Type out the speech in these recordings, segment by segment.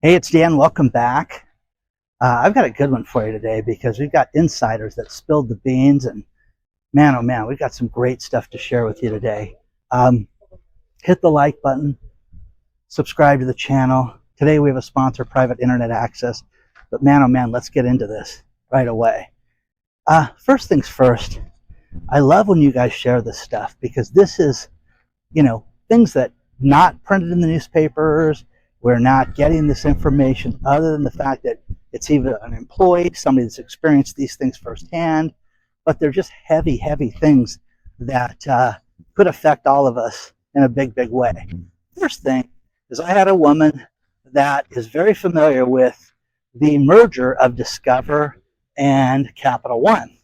Hey, it's Dan. Welcome back. I've got a good one for you today because we've got insiders that spilled the beans, and man, oh man, we've got some great stuff to share with you today. Um, Hit the like button, subscribe to the channel. Today we have a sponsor, private internet access, but man, oh man, let's get into this right away. First things first, I love when you guys share this stuff because this is, things that not printed in the newspapers. We're not getting this information other than the fact that it's either an employee, somebody that's experienced these things firsthand, but they're just heavy, heavy things that could affect all of us in a big, big way. First thing is I had a woman that is very familiar with the merger of Discover and Capital One.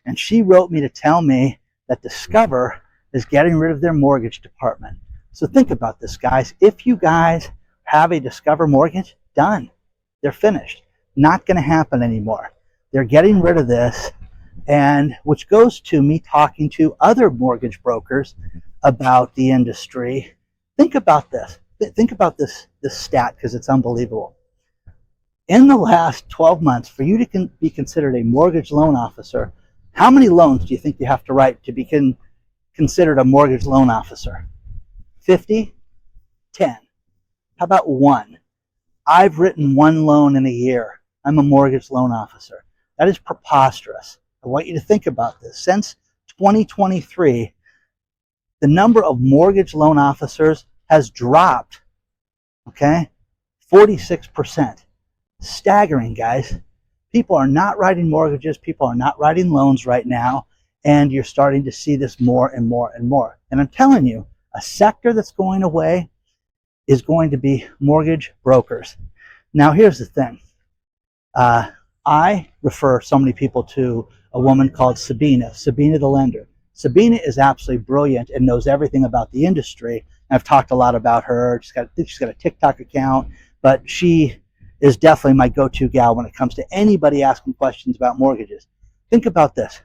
And she wrote me to tell me that Discover is getting rid of their mortgage department. So think about this, guys. If you guys have a Discover mortgage, done. They're finished. Not going to happen anymore. They're getting rid of this, and which goes to me talking to other mortgage brokers about the industry. Think about this. Think about this stat because it's unbelievable. In the last 12 months, for you to be considered a mortgage loan officer, how many loans do you think you have to write to be considered a mortgage loan officer? 50? 10? How about one? I've written one loan in a year. I'm a mortgage loan officer. That is preposterous. I want you to think about this. Since 2023, the number of mortgage loan officers has dropped, 46%. Staggering, guys. People are not writing mortgages. People are not writing loans right now, and you're starting to see this more and more and more. And I'm telling you, a sector that's going away is going to be mortgage brokers. Now, here's the thing. I refer so many people to a woman called Sabina the lender. Sabina is absolutely brilliant and knows everything about the industry. I've talked a lot about her. I think she's got a TikTok account, but she is definitely my go-to gal when it comes to anybody asking questions about mortgages. Think about this.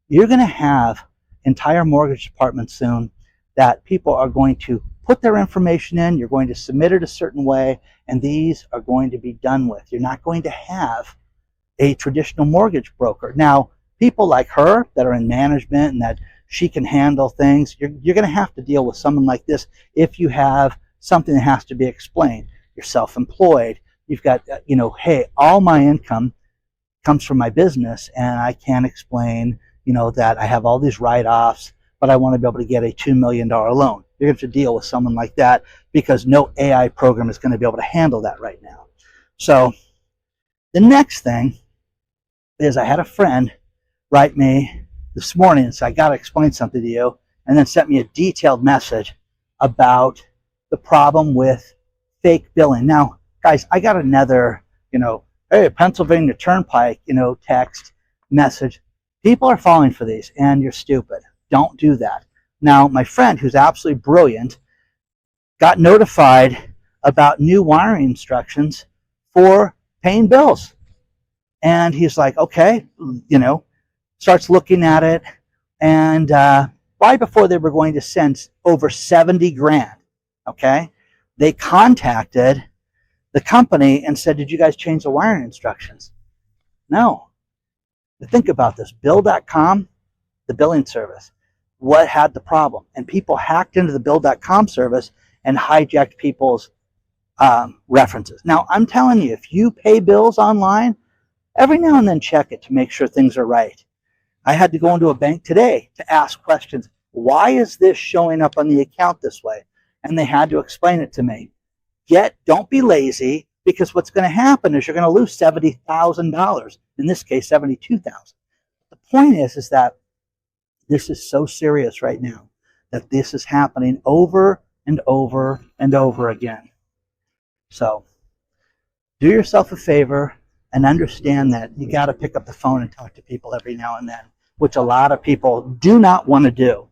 You're going to have entire mortgage departments soon that people are going to put their information in, you're going to submit it a certain way, and these are going to be done with. You're not going to have a traditional mortgage broker. Now, people like her that are in management and that she can handle things, you're going to have to deal with someone like this if you have something that has to be explained. You're self-employed. You've got, hey, all my income comes from my business, and I can't explain, that I have all these write-offs, but I want to be able to get a $2 million loan. You're going to have to deal with someone like that because no AI program is going to be able to handle that right now. So the next thing is I had a friend write me this morning and say, I got to explain something to you, and then sent me a detailed message about the problem with fake billing. Now, guys, I got another, hey, Pennsylvania Turnpike, text message. People are falling for these, and you're stupid. Don't do that. Now, my friend, who's absolutely brilliant, got notified about new wiring instructions for paying bills. And he's like, okay, starts looking at it. And right before they were going to send over 70 grand, they contacted the company and said, did you guys change the wiring instructions? No. Think about this. Bill.com, the billing service, what had the problem? And people hacked into the Bill.com service and hijacked people's references. Now, I'm telling you, if you pay bills online, every now and then check it to make sure things are right. I had to go into a bank today to ask questions. Why is this showing up on the account this way? And they had to explain it to me. Don't be lazy, because what's going to happen is you're going to lose $70,000. In this case, $72,000. The point is that this is so serious right now that this is happening over and over and over again. So do yourself a favor and understand that you got to pick up the phone and talk to people every now and then, which a lot of people do not want to do.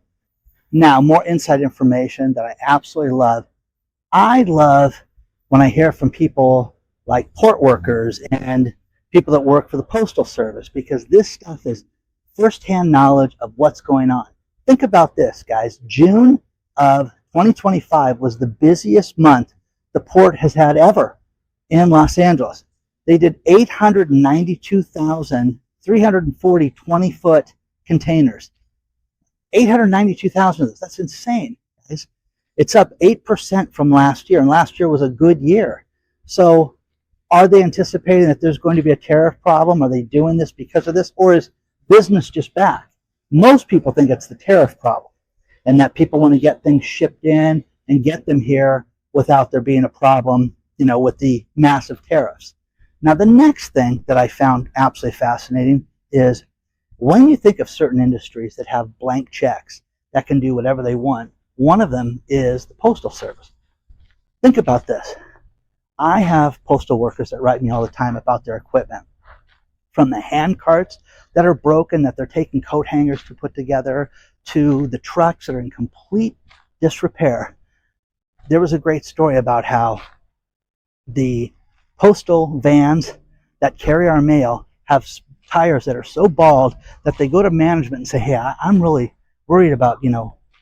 Now, more inside information that I absolutely love. I love when I hear from people like port workers and people that work for the Postal Service, because this stuff is firsthand knowledge of what's going on. Think about this, guys. June of 2025 was the busiest month the port has had ever in Los Angeles. They did 892,340 20-foot containers. 892,000 of those. That's insane, guys. It's up 8% from last year, and last year was a good year. So are they anticipating that there's going to be a tariff problem? Are they doing this because of this? Or is business just back? Most people think it's the tariff problem, and that people want to get things shipped in and get them here without there being a problem, with the massive tariffs. Now, the next thing that I found absolutely fascinating is when you think of certain industries that have blank checks that can do whatever they want, one of them is the Postal Service. Think about this. I have postal workers that write me all the time about their equipment. From the hand carts that are broken, that they're taking coat hangers to put together, to the trucks that are in complete disrepair. There was a great story about how the postal vans that carry our mail have tires that are so bald that they go to management and say, hey, I'm really worried about,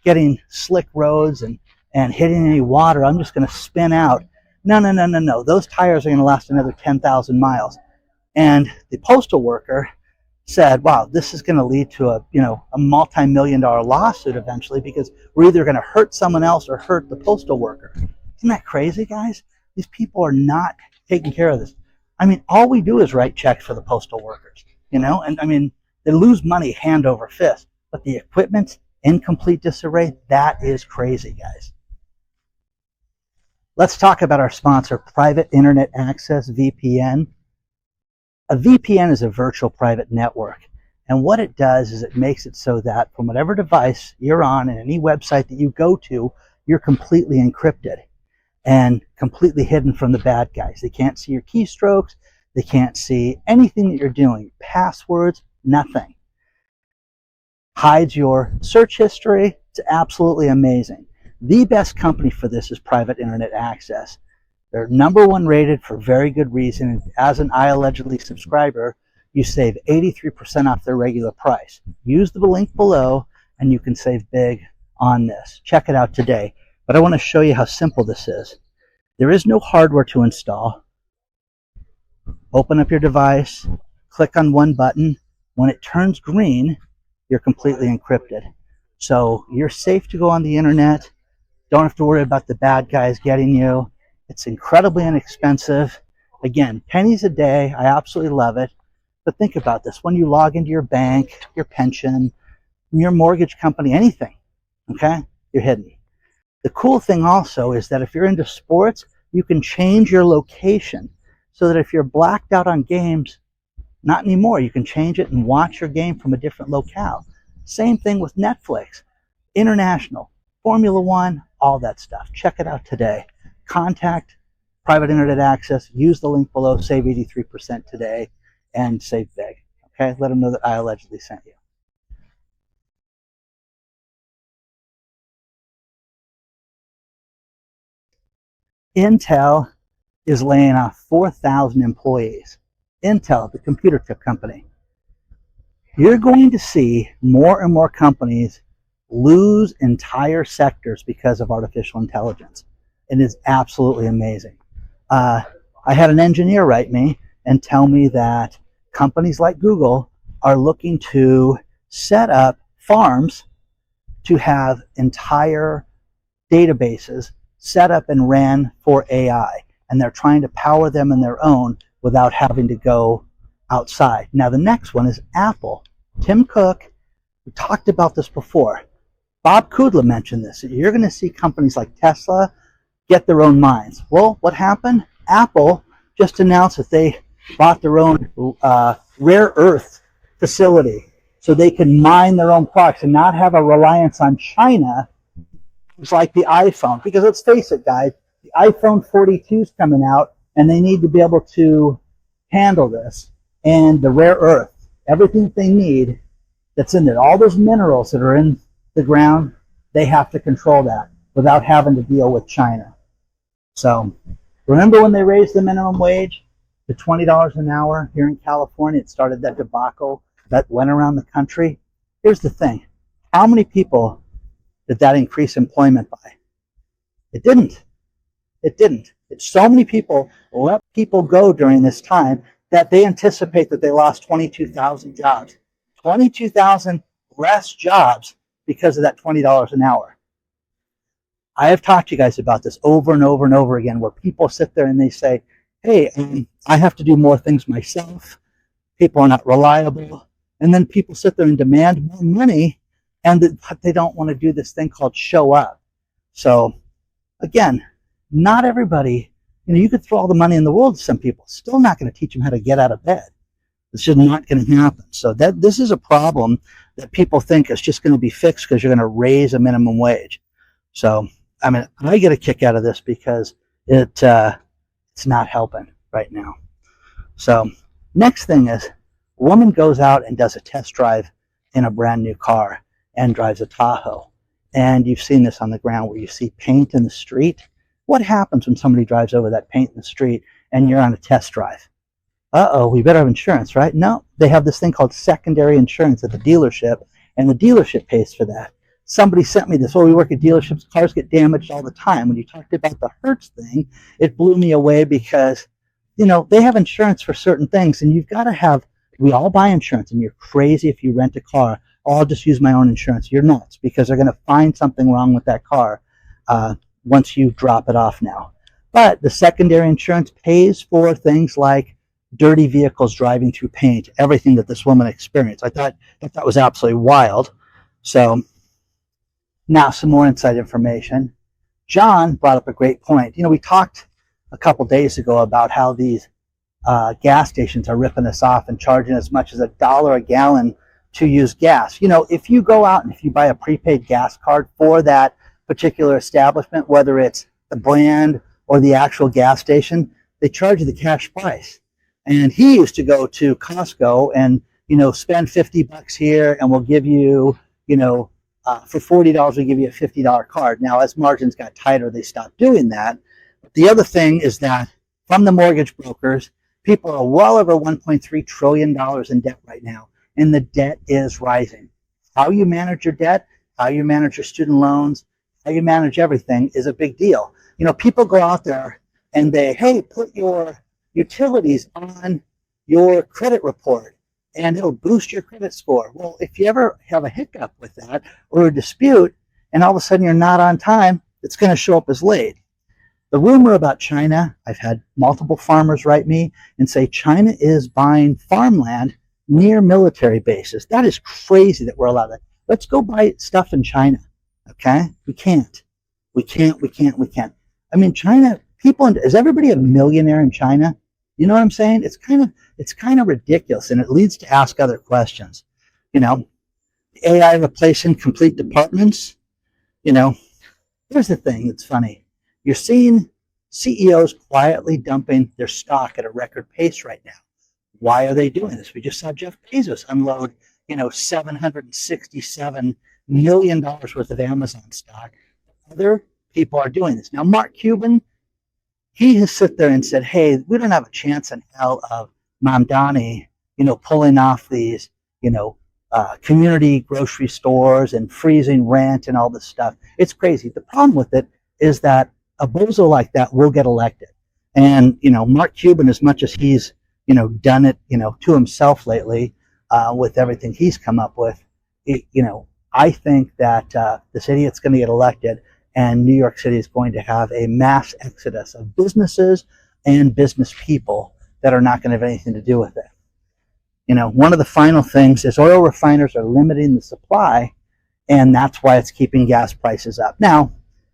getting slick roads and hitting any water. I'm just going to spin out. No. Those tires are going to last another 10,000 miles. And the postal worker said, wow, this is going to lead to a multi-million-dollar lawsuit eventually, because we're either going to hurt someone else or hurt the postal worker. Isn't that crazy, guys? These people are not taking care of this. All we do is write checks for the postal workers, and they lose money hand over fist, but the equipment's in complete disarray. That is crazy, guys. Let's talk about our sponsor, Private Internet Access, VPN. A VPN is a virtual private network, and what it does is it makes it so that from whatever device you're on and any website that you go to, you're completely encrypted and completely hidden from the bad guys. They can't see your keystrokes. They can't see anything that you're doing. Passwords, nothing. Hides your search history. It's absolutely amazing. The best company for this is Private Internet Access. They're #1 rated for very good reason. As an iAllegedly subscriber, you save 83% off their regular price. Use the link below and you can save big on this. Check it out today. But I want to show you how simple this is. There is no hardware to install. Open up your device, click on one button. When it turns green, you're completely encrypted. So you're safe to go on the internet. Don't have to worry about the bad guys getting you. It's incredibly inexpensive. Again, pennies a day. I absolutely love it. But think about this. When you log into your bank, your pension, your mortgage company, anything, okay, you're hidden. The cool thing also is that if you're into sports, you can change your location so that if you're blacked out on games, not anymore. You can change it and watch your game from a different locale. Same thing with Netflix, international, Formula One, all that stuff. Check it out today. Contact Private Internet Access. Use the link below. Save 83% today and save big. Okay, let them know that I allegedly sent you. Intel is laying off 4,000 employees. Intel, the computer chip company. You're going to see more and more companies lose entire sectors because of artificial intelligence. It is absolutely amazing. I had an engineer write me and tell me that companies like Google are looking to set up farms to have entire databases set up and ran for AI. And they're trying to power them in their own without having to go outside. Now, the next one is Apple. Tim Cook, we talked about this before. Bob Kudla mentioned this. You're going to see companies like Tesla get their own mines. Well, what happened? Apple just announced that they bought their own rare earth facility so they can mine their own products and not have a reliance on China. It's like the iPhone. Because let's face it, guys, the iPhone 42 is coming out, and they need to be able to handle this. And the rare earth, everything they need that's in there, all those minerals that are in the ground, they have to control that without having to deal with China. So remember when they raised the minimum wage to $20 an hour here in California? It started that debacle that went around the country. Here's the thing. How many people did that increase employment by? It didn't. It didn't. It's so many people let people go during this time that they anticipate that they lost 22,000 jobs. 22,000 less jobs because of that $20 an hour. I have talked to you guys about this over and over and over again, where people sit there and they say, hey, I have to do more things myself. People are not reliable. And then people sit there and demand more money, but they don't want to do this thing called show up. So again, not everybody, you could throw all the money in the world to some people, still not going to teach them how to get out of bed. This is not going to happen. So this is a problem that people think is just going to be fixed because you're going to raise a minimum wage. So, I get a kick out of this because it's not helping right now. So next thing is, a woman goes out and does a test drive in a brand new car and drives a Tahoe. And you've seen this on the ground where you see paint in the street. What happens when somebody drives over that paint in the street and you're on a test drive? Uh-oh, we better have insurance, right? No, they have this thing called secondary insurance at the dealership, and the dealership pays for that. Somebody sent me this. We work at dealerships. Cars get damaged all the time. When you talked about the Hertz thing, it blew me away because, they have insurance for certain things, and you've got to have, we all buy insurance, and you're crazy if you rent a car. Oh, I'll just use my own insurance. You're nuts, because they're going to find something wrong with that car once you drop it off now. But the secondary insurance pays for things like dirty vehicles driving through paint, everything that this woman experienced. I thought that was absolutely wild. So now some more inside information. John brought up a great point. We talked a couple days ago about how these gas stations are ripping us off and charging as much as $1 a gallon to use gas. If you go out and if you buy a prepaid gas card for that particular establishment, whether it's the brand or the actual gas station, they charge you the cash price. And he used to go to Costco and, spend $50 here and we'll give you, for $40, we give you a $50 card. Now, as margins got tighter, they stopped doing that. The other thing is that from the mortgage brokers, people are well over $1.3 trillion in debt right now, and the debt is rising. How you manage your debt, how you manage your student loans, how you manage everything is a big deal. People go out there and hey, put your utilities on your credit report and it'll boost your credit score. Well, if you ever have a hiccup with that or a dispute and all of a sudden you're not on time, it's going to show up as late. The rumor about China, I've had multiple farmers write me and say China is buying farmland near military bases. That is crazy that we're allowed that. Let's go buy stuff in China. Okay? We can't. China, is everybody a millionaire in China? You know what I'm saying? It's kind of ridiculous, and it leads to ask other questions. AI replacing complete departments. Here's the thing that's funny. You're seeing CEOs quietly dumping their stock at a record pace right now. Why are they doing this? We just saw Jeff Bezos unload, $767 million worth of Amazon stock. Other people are doing this. Now, Mark Cuban, he has sit there and said, hey, we don't have a chance in hell of Mamdani, pulling off these, community grocery stores and freezing rent and all this stuff. It's crazy. The problem with it is that a bozo like that will get elected. And, Mark Cuban, as much as he's, done it, to himself lately with everything he's come up with, I think that this idiot's going to get elected and New York City is going to have a mass exodus of businesses and business people that are not going to have anything to do with it. One of the final things is oil refiners are limiting the supply, and that's why it's keeping gas prices up. Now,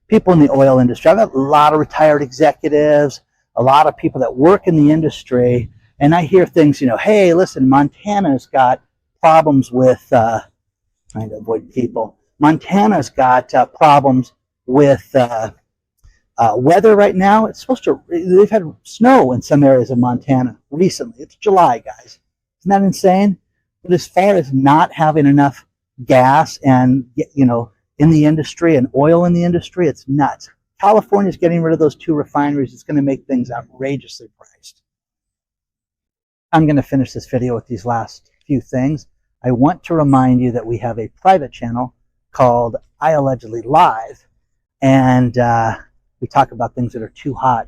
people in the oil industry, I've got a lot of retired executives, a lot of people that work in the industry, and I hear things, hey, listen, Montana's got problems with, trying to avoid people, Montana's got problems with weather right now. It's supposed to, they've had snow in some areas of Montana recently. It's July, guys. Isn't that insane? But as far as not having enough gas and, in the industry and oil in the industry, it's nuts. California's getting rid of those 2 refineries. It's going to make things outrageously priced. I'm going to finish this video with these last few things. I want to remind you that we have a private channel called iAllegedly Live. And We talk about things that are too hot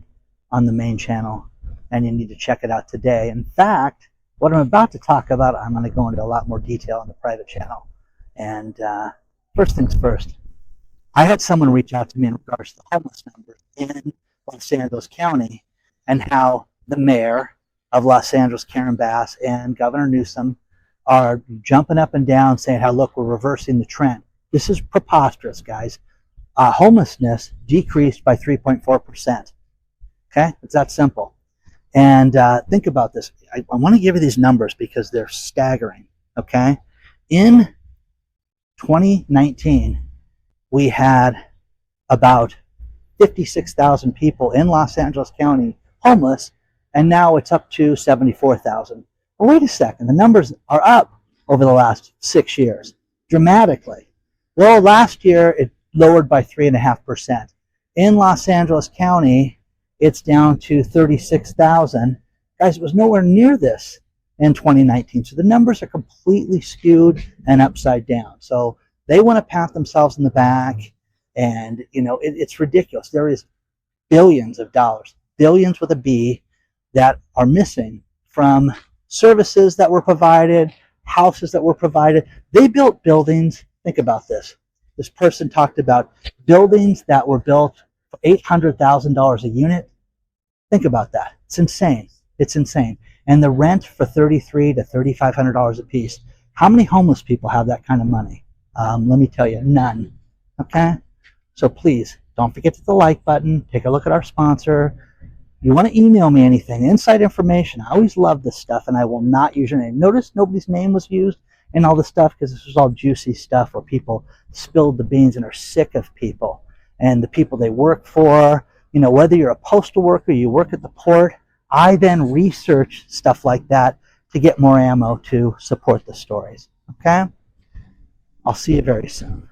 on the main channel, and you need to check it out today. In fact, what I'm about to talk about, I'm going to go into a lot more detail on the private channel. And first things first, I had someone reach out to me in regards to the homeless numbers in Los Angeles County and how the mayor of Los Angeles, Karen Bass, and Governor Newsom are jumping up and down saying how, look, we're reversing the trend. This is preposterous, guys. Homelessness decreased by 3.4%. Okay, it's that simple. And think about this. I want to give you these numbers because they're staggering. Okay, in 2019, we had about 56,000 people in Los Angeles County homeless, and now it's up to 74,000. Well, wait a second. The numbers are up over the last 6 years dramatically. Well, last year it lowered by 3.5%. In Los Angeles County, it's down to 36,000. Guys, it was nowhere near this in 2019. So the numbers are completely skewed and upside down. So they want to pat themselves in the back, and it's ridiculous. There is billions of dollars, billions with a B, that are missing from services that were provided, houses that were provided. They built buildings. Think about this. This person talked about buildings that were built for $800,000 a unit. Think about that. It's insane. It's insane. And the rent for $3,300 to $3,500 a piece. How many homeless people have that kind of money? Let me tell you, none. Okay? So please, don't forget to hit the like button. Take a look at our sponsor. You want to email me anything, inside information. I always love this stuff, and I will not use your name. Notice nobody's name was used in all this stuff because this was all juicy stuff where people spilled the beans and are sick of people and the people they work for. Whether you're a postal worker, you work at the port, I then research stuff like that to get more ammo to support the stories. Okay? I'll see you very soon.